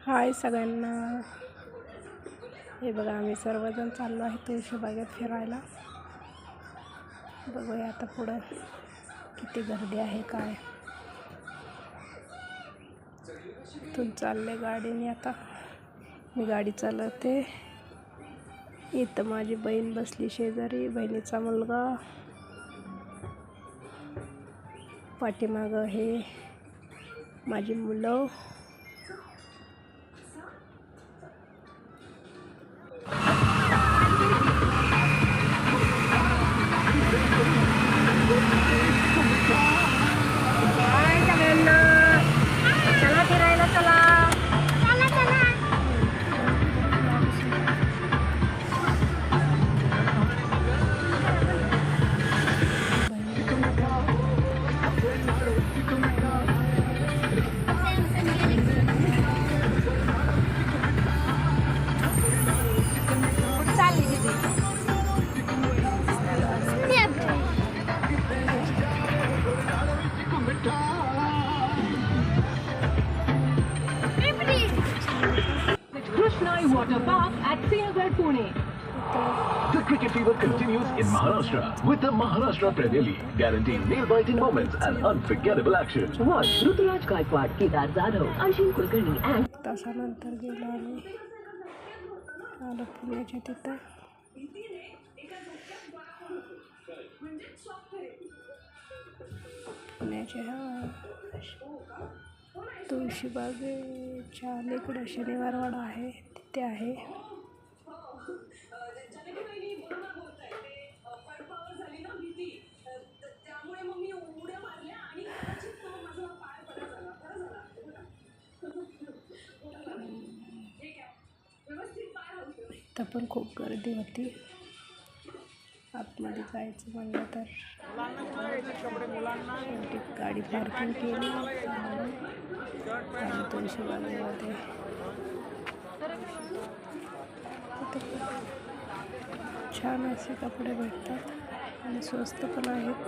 हाय सगळ्यांना. हे बघा आम्ही सर्वजण चाललो आहे तुळशीबागेत फिरायला. बघूया आता पुढं किती गर्दी आहे काय. इथून चालले गाडीने. आता मी गाडी चालवते. इथं माझी बहीण बसली शेजारी, बहिणीचा मुलगा. पाठीमागं हे माझी मुलं. चला फिरायला चला. Water Park at Siagat, Pune. The cricket fever continues in Maharashtra with the Maharashtra Premier League, guaranteeing nail-biting moments and unforgettable action. Watch Ruturaj Gaikwad, Kedar Jadhav, Ashwin Kulkarni and तासानंतर गेलो आम्ही. आलो पुण्याच्या तिथं. पुण्याच्या तुळशीबागेच्या अलीकडं शनिवारवाडा आहे, तिथे आहे. इथं पण खूप गर्दी होती. आतमध्ये जायचं म्हणलं तर शेवटी गाडी पार्किंग केली आणि तुळशीबागेमध्ये छान असे कपडे भेटतात आणि स्वस्त पण आहेत.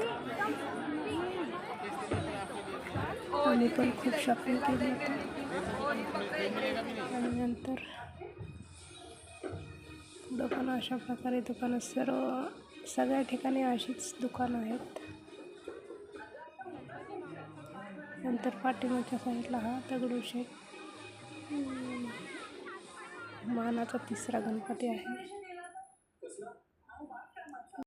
आम्ही पण खूप शॉपिंग केली होती. आणि नंतर पुढं पण अशा प्रकारे दुकानं, सगळ्या ठिकाणी अशीच दुकानं आहेत. नंतर पाठीमागच्या साईडला हा दगडूशेठ मानाचा 3रा गणपती आहे.